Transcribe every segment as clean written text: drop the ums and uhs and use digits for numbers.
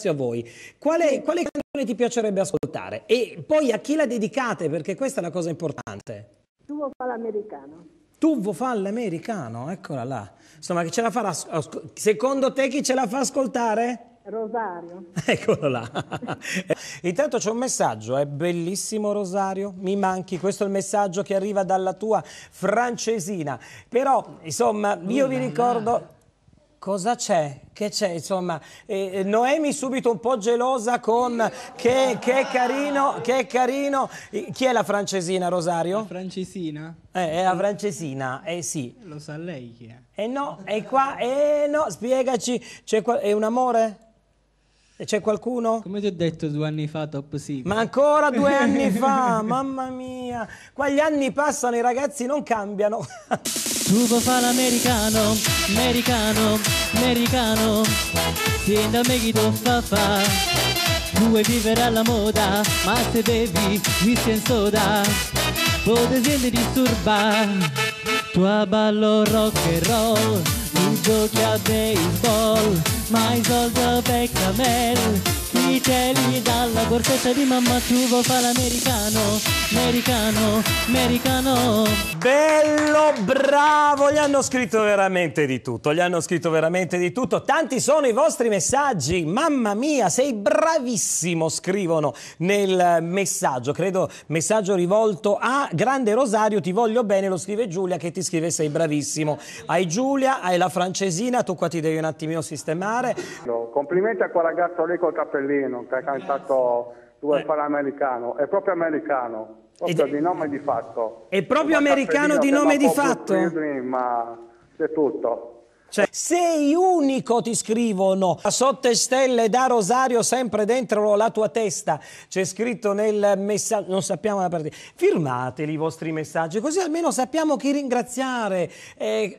spazio a voi. Quale canzone ti piacerebbe ascoltare? E poi a chi la dedicate? Perché questa è la cosa importante. Tuo fa l'americano. Tuo fa l'americano, eccola là. Insomma, chi ce la farà? Secondo te chi ce la fa ascoltare? Rosario. Eccolo là. Intanto c'è un messaggio, è bellissimo Rosario, mi manchi, questo è il messaggio che arriva dalla tua francesina. Però, insomma, io vi ricordo... Cosa c'è? Che c'è? Insomma, Noemi subito un po' gelosa con che carino, che carino. Chi è la francesina, Rosario? La francesina? È la francesina, sì. Lo sa lei chi è? No, è qua, no, spiegaci, è un amore? C'è qualcuno? Come ti ho detto 2 anni fa, top secret. Ma ancora 2 anni fa, mamma mia. Qua gli anni passano, i ragazzi non cambiano. Tu vuoi fare l'americano, americano, americano. Tieni da me chi tu fa. Tu vuoi vivere alla moda, ma se bevi whisky e soda, poi ti senti disturbare. Tu a ballo rock and roll, tu giochi a baseball, ma i soldi per camel, chi te li dà la borsetta di mamma. Tu vuoi fare l'americano, americano, americano. Bello, bravo, gli hanno scritto veramente di tutto, gli hanno scritto veramente di tutto. Tanti sono i vostri messaggi, mamma mia, sei bravissimo, scrivono nel messaggio, credo messaggio rivolto a Grande Rosario, ti voglio bene, lo scrive Giulia che ti scrive sei bravissimo. Hai Giulia, hai la francesina, tu qua ti devi un attimino sistemare. Complimenti a quel ragazzo lì col cappellino che ha cantato Tu vuoi fare l'americano, è proprio americano. Proprio di nome di fatto. È proprio americano di nome di fatto? Ma c'è tutto. Cioè, sei unico, ti scrivono. A sotto stelle da Rosario, sempre dentro la tua testa. C'è scritto nel messaggio, non sappiamo la partita. Firmateli i vostri messaggi, così almeno sappiamo chi ringraziare.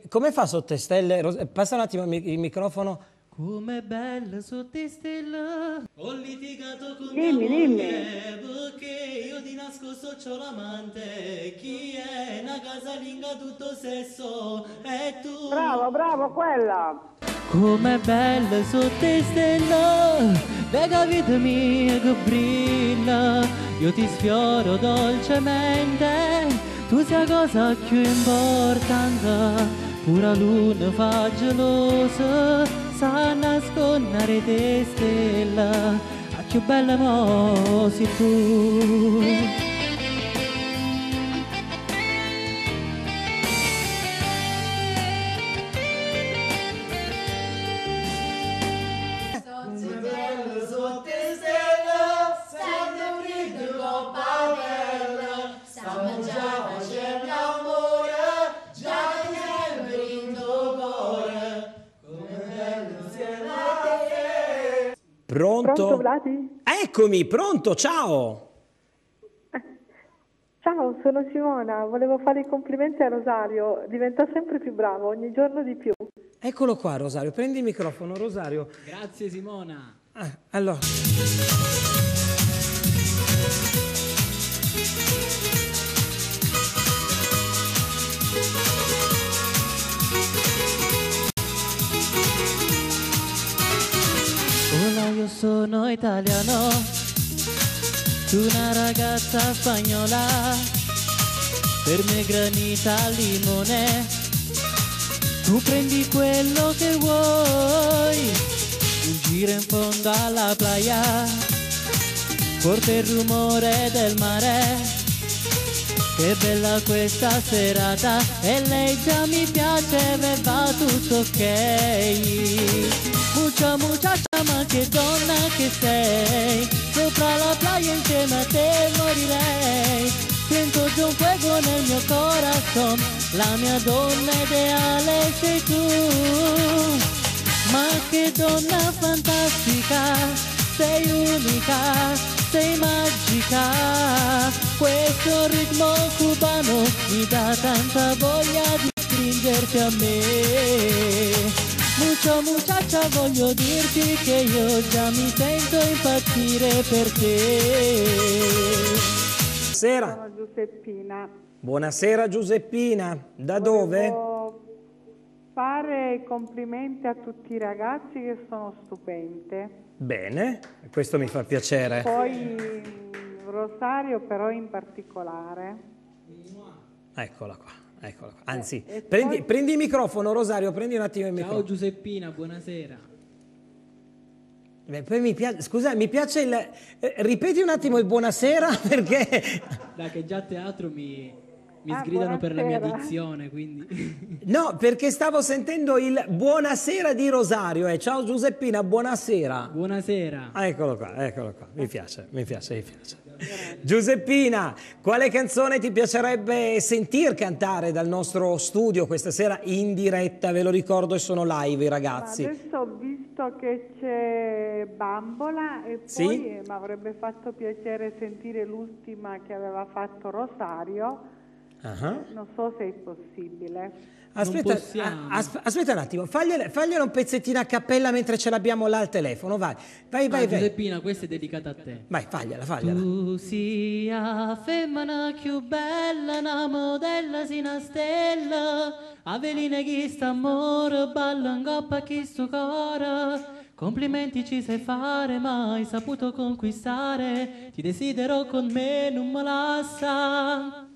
Come fa sotto stelle? Passa un attimo il microfono. Come bella sotto stella, ho litigato con Dimmi. perché io di nascosto c'ho l'amante, chi è una casalinga tutto sesso, e tu. Bravo, quella. Come bella sotto stella, vega vita mia che brilla, io ti sfioro dolcemente, tu sei la cosa più importante, pura luna fa gelosa, sa nascondere te stella, a più bella mo sei tu. Pronto? Vladi? Eccomi, pronto, ciao! Ciao, sono Simona, volevo fare i complimenti a Rosario, diventa sempre più bravo, ogni giorno di più. Eccolo qua Rosario, prendi il microfono Rosario. Grazie Simona. Allora. Hola, io sono italiano, tu una ragazza spagnola, per me granita al limone, tu prendi quello che vuoi, un giro in fondo alla playa, forte il rumore del mare, che bella questa serata, e lei già mi piace, e va tutto ok. Muchacha, ma che donna che sei, sopra la playa insieme a te morirei, sento già un fuego nel mio corazon, la mia donna ideale sei tu, ma che donna fantastica, sei unica, sei magica, questo ritmo cubano mi dà tanta voglia di stringerti a me. Muchacha, voglio dirti che io già mi sento impazzire per te. Buonasera. Sono Giuseppina. Buonasera Giuseppina, da dove? Volevo fare i complimenti a tutti i ragazzi che sono stupende. Bene, questo mi fa piacere. Poi Rosario però in particolare. Eccola qua, eccola qua. Anzi, poi... prendi il microfono, Rosario, prendi un attimo il microfono. Ciao Giuseppina, buonasera. Beh, poi mi piace, scusa, mi piace il... ripeti un attimo il buonasera perché... Da che già a teatro mi sgridano per la mia dizione, quindi... No, perché stavo sentendo il buonasera di Rosario. Ciao Giuseppina, buonasera. Buonasera. Eccolo qua, mi piace, mi piace, mi piace. Giuseppina, quale canzone ti piacerebbe sentir cantare dal nostro studio questa sera in diretta? Ve lo ricordo, e sono live i ragazzi. Ma adesso ho visto che c'è Bambola e Sì? poi mi avrebbe fatto piacere sentire l'ultima che aveva fatto Rosario. Non so se è possibile. Aspetta, aspetta un attimo, fagliela un pezzettino a cappella mentre ce l'abbiamo là al telefono, vai. Vai. Giuseppina, questa è dedicata a te. Vai, fagliela. Tu sia femmina più bella, una modella si una stella, aveline chi sta amore, balla in coppa a chi sto cuore. Complimenti ci sai fare, ma hai saputo conquistare, ti desidero con me, non me lascia.